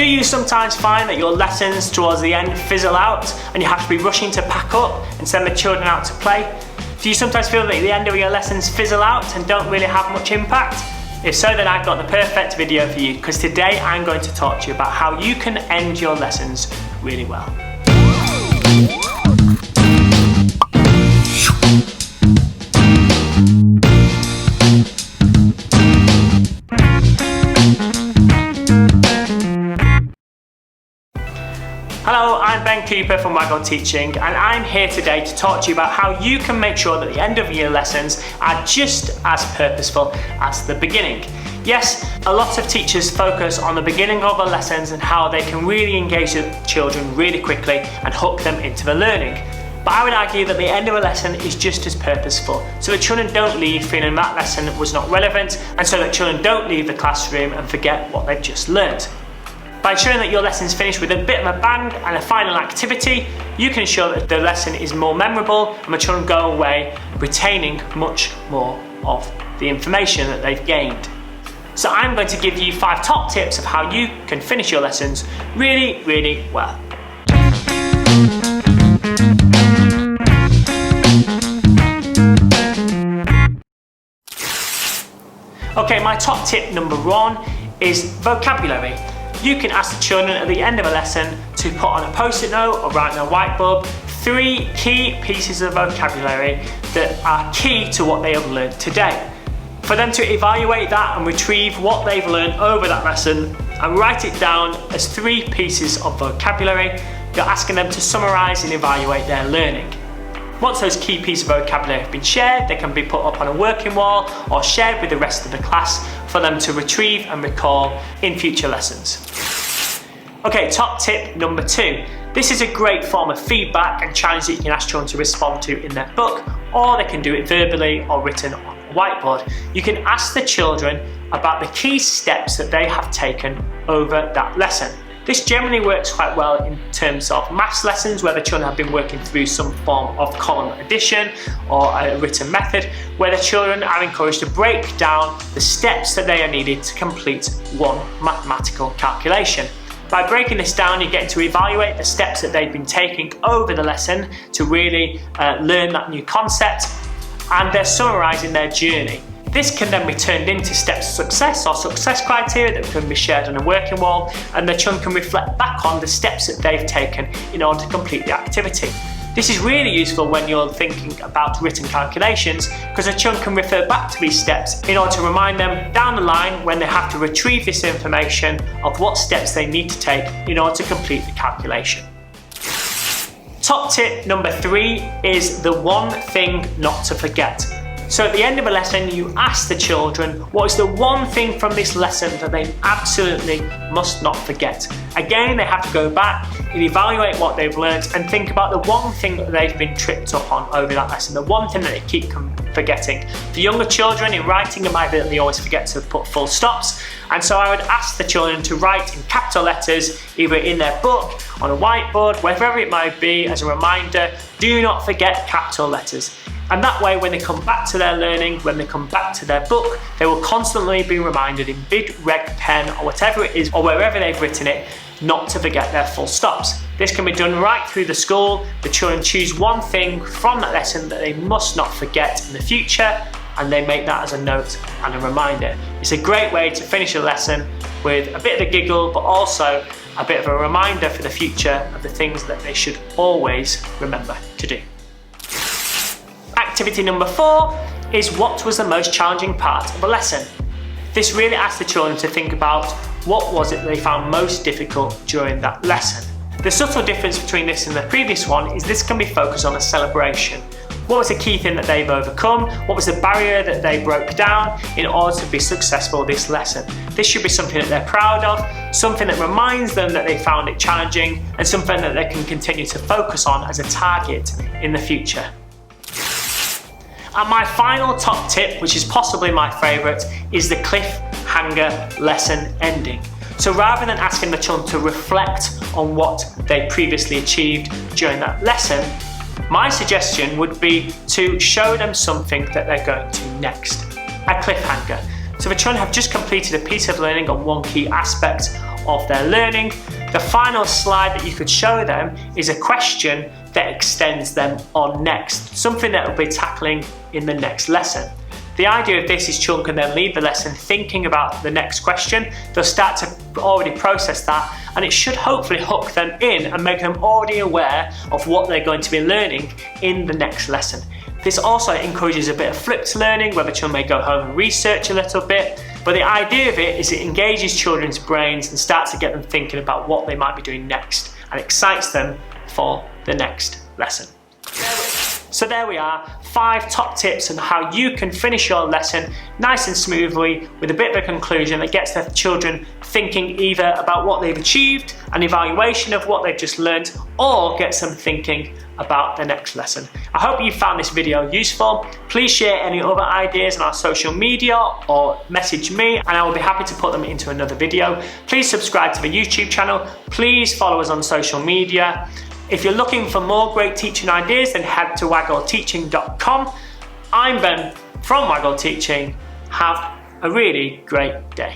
Do you sometimes find that your lessons towards the end fizzle out and you have to be rushing to pack up and send the children out to play? Do you sometimes feel that the end of your lessons fizzle out and don't really have much impact? If so, then I've got the perfect video for you, because today I'm going to talk to you about how you can end your lessons really well. Hello, I'm Ben Cooper from Waggle Teaching, and I'm here today to talk to you about how you can make sure that the end of year lessons are just as purposeful as the beginning. Yes, a lot of teachers focus on the beginning of their lessons and how they can really engage the children really quickly and hook them into the learning. But I would argue that the end of a lesson is just as purposeful, so that children don't leave feeling that lesson was not relevant, and so that children don't leave the classroom and forget what they've just learned. By ensuring that your lessons finish with a bit of a bang and a final activity, you can ensure that the lesson is more memorable and the children go away retaining much more of the information that they've gained. So I'm going to give you 5 top tips of how you can finish your lessons really, really well. Okay, my top tip number 1 is vocabulary. You can ask the children at the end of a lesson to put on a post-it note or write on a whiteboard 3 key pieces of vocabulary that are key to what they have learned today. For them to evaluate that and retrieve what they've learned over that lesson and write it down as 3 pieces of vocabulary, you're asking them to summarise and evaluate their learning. Once those key pieces of vocabulary have been shared, they can be put up on a working wall or shared with the rest of the class for them to retrieve and recall in future lessons. Okay, top tip number 2. This is a great form of feedback and challenge that you can ask children to respond to in their book, or they can do it verbally or written on a whiteboard. You can ask the children about the key steps that they have taken over that lesson. This generally works quite well in terms of maths lessons where the children have been working through some form of column addition or a written method, where the children are encouraged to break down the steps that they are needed to complete one mathematical calculation. By breaking this down, you get to evaluate the steps that they've been taking over the lesson to really learn that new concept, and they're summarising their journey. This can then be turned into steps of success or success criteria that can be shared on a working wall, and the children can reflect back on the steps that they've taken in order to complete the activity. This is really useful when you're thinking about written calculations, because the children can refer back to these steps in order to remind them down the line when they have to retrieve this information of what steps they need to take in order to complete the calculation. Top tip number 3 is the one thing not to forget. So at the end of a lesson, you ask the children what is the one thing from this lesson that they absolutely must not forget. Again, they have to go back and evaluate what they've learned and think about the one thing that they've been tripped up on over that lesson, the one thing that they keep forgetting. For younger children, in writing, it might be that they always forget to put full stops, and so I would ask the children to write in capital letters, either in their book, on a whiteboard, wherever it might be, as a reminder, do not forget capital letters. And that way, when they come back to their learning, when they come back to their book, they will constantly be reminded in big red pen or whatever it is, or wherever they've written it, not to forget their full stops. This can be done right through the school. The children choose one thing from that lesson that they must not forget in the future, and they make that as a note and a reminder. It's a great way to finish a lesson with a bit of a giggle, but also a bit of a reminder for the future of the things that they should always remember to do. Activity number 4 is what was the most challenging part of a lesson. This really asks the children to think about what was it they found most difficult during that lesson. The subtle difference between this and the previous one is this can be focused on a celebration. What was the key thing that they've overcome? What was the barrier that they broke down in order to be successful this lesson? This should be something that they're proud of, something that reminds them that they found it challenging, and something that they can continue to focus on as a target in the future. And my final top tip, which is possibly my favourite, is the cliffhanger lesson ending. So rather than asking the children to reflect on what they previously achieved during that lesson, my suggestion would be to show them something that they're going to next, a cliffhanger. So the children have just completed a piece of learning on one key aspect of their learning. The final slide that you could show them is a question that extends them on next, something that we'll be tackling in the next lesson. The idea of this is children can then leave the lesson thinking about the next question. They'll start to already process that, and it should hopefully hook them in and make them already aware of what they're going to be learning in the next lesson. This also encourages a bit of flipped learning, where the children may go home and research a little bit. But the idea of it is it engages children's brains and starts to get them thinking about what they might be doing next and excites them for the next lesson. So there we are, 5 top tips on how you can finish your lesson nice and smoothly with a bit of a conclusion that gets the children thinking either about what they've achieved, an evaluation of what they've just learned, or gets them thinking about the next lesson. I hope you found this video useful. Please share any other ideas on our social media or message me, and I will be happy to put them into another video. Please subscribe to the YouTube channel. Please follow us on social media. If you're looking for more great teaching ideas, then head to waggleteaching.com. I'm Ben from Waggle Teaching. Have a really great day.